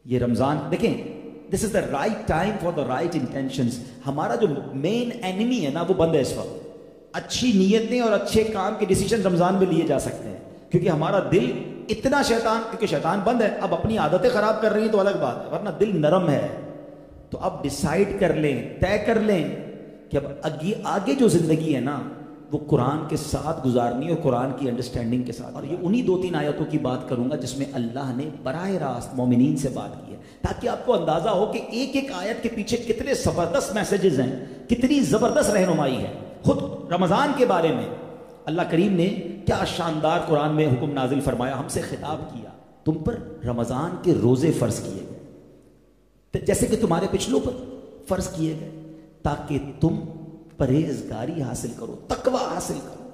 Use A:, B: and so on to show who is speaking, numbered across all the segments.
A: ये रमजान देखें, this is the right time for the right intentions. हमारा जो मेन एनिमी है ना वो बंद है इस वक्त। अच्छी नीयतें और अच्छे काम के डिसीजन रमजान में लिए जा सकते हैं, क्योंकि हमारा दिल इतना शैतान, क्योंकि शैतान बंद है, अब अपनी आदतें खराब कर रही हैं तो अलग बात है, वरना दिल नरम है। तो अब डिसाइड कर लें, तय कर लें कि अब आगे जो जिंदगी है ना वो कुरान के साथ गुजारनी और कुरान की अंडरस्टैंडिंग के साथ। और ये उन्हीं 2-3 आयतों की बात करूंगा जिसमें अल्लाह ने बराह रास्त मोमिनीन से बात की है, ताकि आपको अंदाजा हो कि एक एक आयत के पीछे कितने जबरदस्त मैसेजेस हैं, कितनी जबरदस्त रहनुमाई है। खुद रमजान के बारे में अल्लाह करीम ने क्या शानदार कुरान में हुक्म नाजिल फरमाया, हमसे खिताब किया, तुम पर रमजान के रोजे फर्ज किए गए जैसे कि तुम्हारे पिछलों पर फर्ज किए गए, ताकि तुम परहेजगारी हासिल करो, तकवा हासिल करो।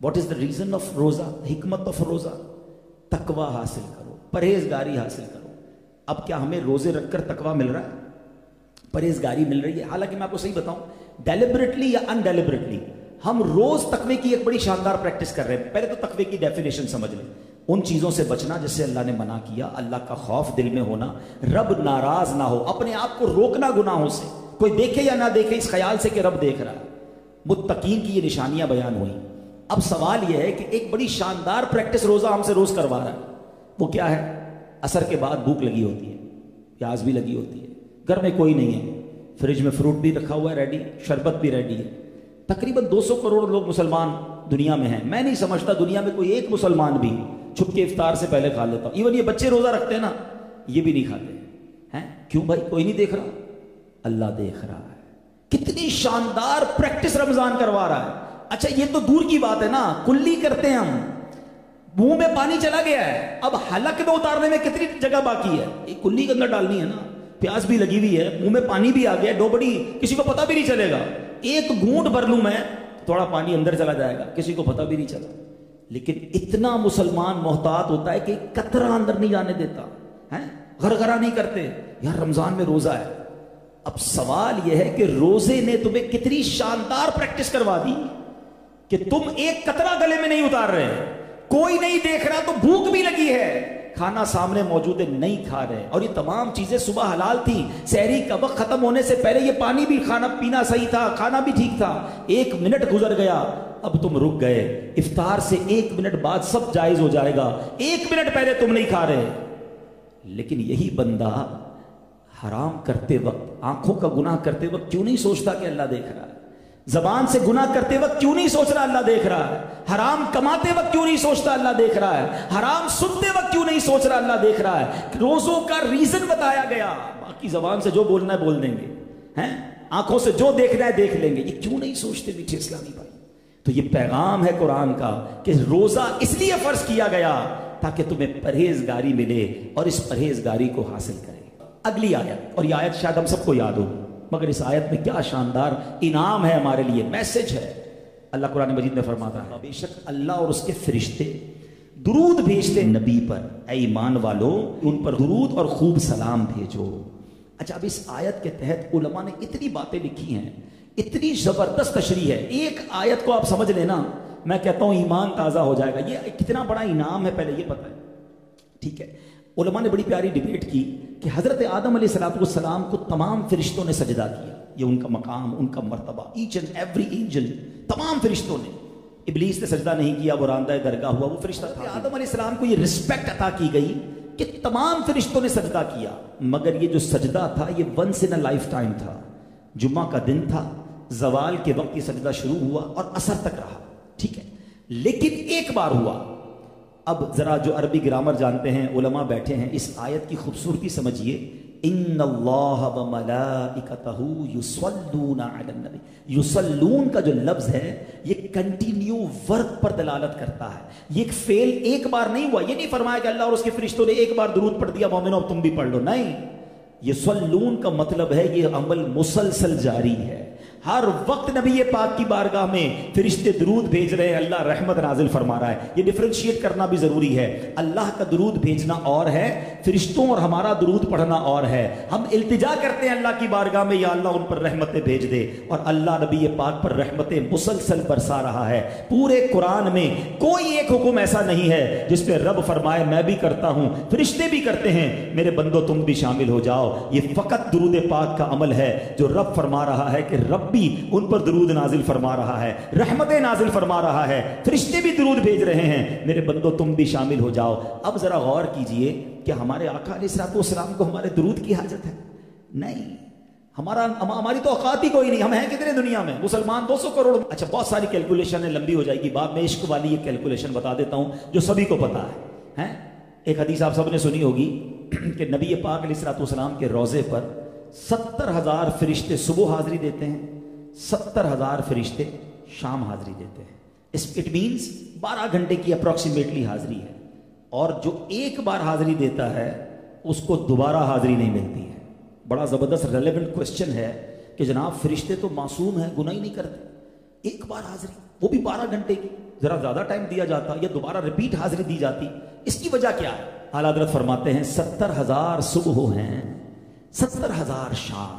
A: What is the reason of रोजा, हिकमत ऑफ रोजा, तकवा हासिल करो, परहेजगारी हासिल करो। अब क्या हमें रोजे रखकर तकवा मिल रहा है, परहेजगारी मिल रही है? हालांकि मैं आपको सही बताऊं, डेलिबरेटली या अनडेलिबरेटली हम रोज तकवे की एक बड़ी शानदार प्रैक्टिस कर रहे हैं। पहले तो तकवे की डेफिनेशन समझ लें, उन चीजों से बचना जिससे अल्लाह ने मना किया, अल्लाह का खौफ दिल में होना, रब नाराज ना हो, अपने आप को रोकना गुनाहों से, कोई देखे या ना देखे इस ख्याल से कि रब देख रहा है। मुत्तकीन की ये निशानियां बयान हुई। अब सवाल यह है कि एक बड़ी शानदार प्रैक्टिस रोजा हमसे रोज करवा रहा है, वो क्या है? असर के बाद भूख लगी होती है, प्यास भी लगी होती है, घर में कोई नहीं है, फ्रिज में फ्रूट भी रखा हुआ है रेडी, शरबत भी रेडी है। तकरीबन 200 करोड़ लोग मुसलमान दुनिया में हैं। मैं नहीं समझता दुनिया में कोई एक मुसलमान भी छुप के इफ्तार से पहले खा लेता। इवन ये बच्चे रोजा रखते हैं ना, ये भी नहीं खाते हैं। क्यों भाई? कोई नहीं देख रहा, अल्लाह देख रहा है। कितनी शानदार प्रैक्टिस रमजान करवा रहा है। अच्छा, ये तो दूर की बात है ना, कुल्ली करते हैं हम, मुंह में पानी चला गया है, अब हलक में उतारने में कितनी जगह बाकी है? एक कुल्ली के अंदर डालनी है ना, प्यास भी लगी हुई है, मुंह में पानी भी आ गया, डोबड़ी, किसी को पता भी नहीं चलेगा। एक घूंट भर लूं मैं, थोड़ा पानी अंदर चला जाएगा, किसी को पता भी नहीं चला। लेकिन इतना मुसलमान मोहतात होता है कि कतरा अंदर नहीं जाने देता है, गरगरा नहीं करते। यार रमजान में रोजा है। अब सवाल यह है कि रोजे ने तुम्हें कितनी शानदार प्रैक्टिस करवा दी कि तुम एक कतरा गले में नहीं उतार रहे, कोई नहीं देख रहा तो भूख भी लगी है, खाना सामने मौजूद है, नहीं खा रहे। और ये तमाम चीजें सुबह हलाल थी, सहरी का वक्त खत्म होने से पहले ये पानी भी, खाना पीना सही था, खाना भी ठीक था। 1 मिनट गुजर गया, अब तुम रुक गए। इफ्तार से 1 मिनट बाद सब जायज हो जाएगा, 1 मिनट पहले तुम नहीं खा रहे। लेकिन यही बंदा हराम करते वक्त, आंखों का गुनाह करते वक्त क्यों नहीं सोचता कि अल्लाह देख रहा है? जबान से गुनाह करते वक्त क्यों नहीं सोच रहा अल्लाह देख रहा है? हराम कमाते वक्त क्यों नहीं सोचता अल्लाह देख रहा है? हराम सुनते वक्त क्यों नहीं सोच रहा अल्लाह देख रहा है? रोजों का रीजन बताया गया, बाकी जबान से जो बोलना है बोल देंगे, हैं, आंखों से जो देखना है देख लेंगे, ये क्यों नहीं सोचते मीठे इस्लामी भाई? तो ये पैगाम है कुरान का कि रोजा इसलिए फर्ज किया गया ताकि तुम्हें परहेजगारी मिले और इस परहेजगारी को हासिल करें। अगली आयत, और ये आयत शायद हम सबको याद हो, मगर इस आयत में क्या शानदार इनाम है हमारे लिए, मैसेज है। अल्लाह कुरान मजीद में फरमाता है, बेशक अल्लाह और उसके फरिश्ते दुरूद भेजते नबी पर, ऐ ईमान वालों उन पर दुरूद और खूब सलाम भेजो। अच्छा, अब इस आयत के तहत उलमा ने इतनी बातें लिखी हैं, इतनी जबरदस्त तशरीह है। एक आयत को आप समझ लेना, मैं कहता हूं ईमान ताजा हो जाएगा। ये कितना बड़ा इनाम है पहले ये पता है, ठीक है? उलमा ने बड़ी प्यारी डिबेट की कि हजरत आदम अलैहिस्सलाम को तमाम फरिश्तों ने सजदा किया, ये उनका मकाम, उनका मर्तबा, ईच एंड एवरी एंजल, तमाम फरिश्तों ने। इब्लीस ने सजदा नहीं किया, वो रांदा दरगाह हुआ, वो फरिश्ता था। आदम अलैहिस्सलाम को ये रिस्पेक्ट अता की गई कि तमाम फरिश्तों ने सजदा किया, मगर ये जो सजदा था ये once in a lifetime था। जुम्मा का दिन था, जवाल के वक्त ये सजदा शुरू हुआ और असर तक रहा, ठीक है? लेकिन एक बार हुआ। अब जरा जो अरबी ग्रामर जानते हैं उलमा बैठे हैं, इस आयत की खूबसूरती समझिए। इन्नल्लाह व मलाइकतहू युसल्लूना अलन नबी, युसल्लून का जो लफ्ज है ये कंटिन्यू वर्क पर दलालत करता है। ये एक फेल एक बार नहीं हुआ, ये नहीं फरमाया कि अल्लाह और उसके फरिश्तों ने एक बार दुरूद पढ़ दिया, मोमिनो अब तुम भी पढ़ लो, नहीं। युसल्लून का मतलब है ये अमल मुसलसल जारी है, हर वक्त नबी पाक की बारगाह में फरिश्ते दुरूद भेज रहे हैं, अल्लाह रहमत नाजिल फरमा रहा है। ये डिफरेंशिएट करना भी जरूरी है। अल्लाह का दुरूद भेजना और है, फरिश्तों और हमारा दुरूद पढ़ना और है। हम इल्तिजा करते हैं अल्लाह की बारगाह में, या अल्लाह उन पर रहमतें भेज दे, और अल्लाह नबी पाक पर रहमतें मुसलसल बरसा रहा है। पूरे कुरान में कोई एक हुक्म ऐसा नहीं है जिसपे रब फरमाए मैं भी करता हूं, फरिश्ते भी करते हैं, मेरे बंदो तुम भी शामिल हो जाओ। ये फकत दुरूद पाक का अमल है जो रब फरमा रहा है कि रब भी उन पर दुरूद नाजिल फरमा रहा है, रहमतें नाजिल फरमा रहा है, फरिश्ते भी दुरूद भेज रहे हैं, मेरे बंदो तुम भी शामिल हो जाओ। अब जरा गौर कीजिए कि हमारे आका अलैहिस्सलाम को हमारे दुरूद की हाजत है? नहीं, हमारी तो औकात ही कोई नहीं। हम हैं कितने दुनिया में? मुसलमान 200 करोड़। अच्छा, बहुत सारी कैलकुलेशन है, लंबी हो जाएगी बात। मैं इश्क वाली एक कैलकुलेशन बता देता हूं जो सभी को पता है। एक हदीस आप सबने सुनी होगी कि नबी पाक अलैहिस्सलाम के रोजे पर 70,000 फरिश्ते सुबह हाजिरी देते हैं, 70,000 फरिश्ते शाम हाजिरी देते हैं। इट मीन्स 12 घंटे की अप्रोक्सीमेटली हाजिरी है। और जो एक बार हाजिरी देता है उसको दोबारा हाजिरी नहीं मिलती है। बड़ा जबरदस्त रेलेवेंट क्वेश्चन है कि जनाब फरिश्ते तो मासूम है, गुनाह ही नहीं करते, एक बार हाजिरी, वो भी 12 घंटे की, जरा ज्यादा टाइम दिया जाता या दोबारा रिपीट हाजिरी दी जाती, इसकी वजह क्या है? आला हज़रत फरमाते हैं 70,000 सुबह हैं, 70,000 शाम,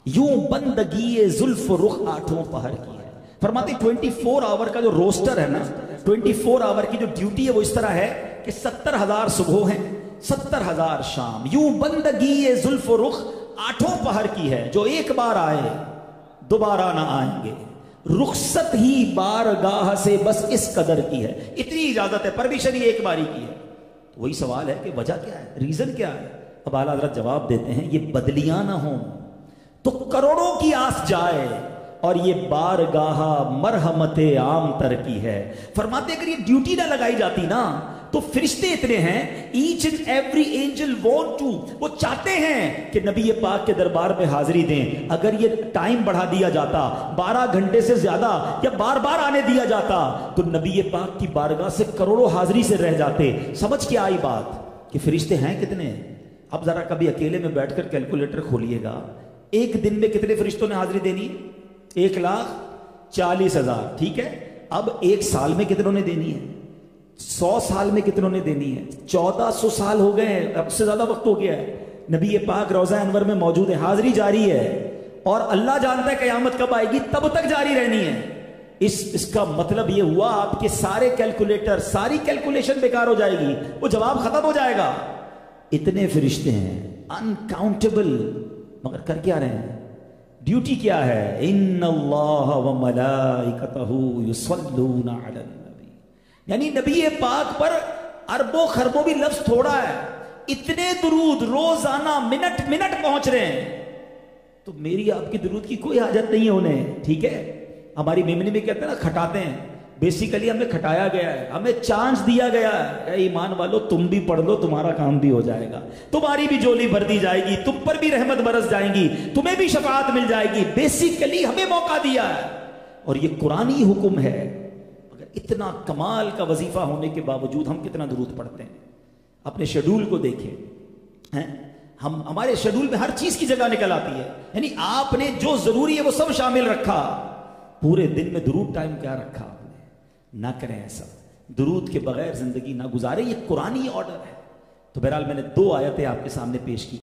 A: यूं बंदगी जुल्फ रुख 8 पहर की है। फरमाते 24 आवर का जो रोस्टर है ना, 24 आवर की जो ड्यूटी है वो इस तरह है कि 70,000 सुबह हैं, 70,000 शाम, यूं बंदगी जुल्फ रुख 8 पहर की है, जो एक बार आए दोबारा ना आएंगे, रुखसत ही बारगाह से बस इस कदर की है। इतनी इजाजत है, परमिशन ही एक बारी की है। तो वही सवाल है कि वजह क्या है, रीजन क्या है? अब आला हज़रत जवाब देते हैं, ये बदलियां ना हो तो करोड़ों की आस जाए, और ये बारगाह मरहमत आम तर की है। फरमाते अगर ये ड्यूटी ना लगाई जाती ना तो फरिश्ते इतने हैं, each and every angel want to, वो चाहते हैं कि नबी पाक के दरबार में हाजिरी दें। अगर ये टाइम बढ़ा दिया जाता 12 घंटे से ज्यादा, या बार बार आने दिया जाता, तो नबी पाक की बारगाह से करोड़ों हाजिरी से रह जाते। समझ के आई बात कि फरिश्ते हैं कितने? अब जरा कभी अकेले में बैठकर कैलकुलेटर खोलिएगा, एक दिन में कितने फरिश्तों ने हाजिरी देनी? 1,40,000, ठीक है। अब एक साल में कितनों ने देनी है? 100 साल में कितनों ने देनी है? 1400 साल हो गए हैं, अब से ज्यादा वक्त हो गया है। नबी पाक रोजा अनवर में मौजूद है, हाजिरी जारी है, और अल्लाह जानता है कयामत कब आएगी, तब तक जारी रहनी है। इसका मतलब यह हुआ आपके सारे कैलकुलेटर, सारी कैलकुलेशन बेकार हो जाएगी, वो जवाब खत्म हो जाएगा। इतने फरिश्ते हैं, अनकाउंटेबल, मगर कर क्या रहे हैं? ड्यूटी क्या है? इन्नल्लाह व मलाइकतहू युसल्लूना अलन नबी, यानी नबी पाक पर अरबों खरबों भी लफ्ज थोड़ा है, इतने दुरूद रोजाना मिनट मिनट पहुंच रहे हैं। तो मेरी आपकी दुरूद की कोई हाजत नहीं है उन्हें, ठीक है। हमारी मेमनी में कहते हैं ना, खटाते हैं, बेसिकली हमें खटाया गया है, हमें चांस दिया गया है, ईमान वालों तुम भी पढ़ लो, तुम्हारा काम भी हो जाएगा, तुम्हारी भी झोली भर दी जाएगी, तुम पर भी रहमत बरस जाएंगी, तुम्हें भी शफाअत मिल जाएगी। बेसिकली हमें मौका दिया है, और ये कुरानी हुक्म है। मगर इतना कमाल का वजीफा होने के बावजूद हम कितना दुरूद पढ़ते हैं? अपने शेड्यूल को देखें, हैं हम, हमारे शेड्यूल में हर चीज की जगह निकल आती है, यानी आपने जो जरूरी है वो सब शामिल रखा। पूरे दिन में दुरूद टाइम क्या रखा आपने? ना करें ऐसा, दुरूद के बगैर जिंदगी ना गुजारे, ये कुरानी ऑर्डर है। तो बहरहाल मैंने 2 आयतें आपके सामने पेश की।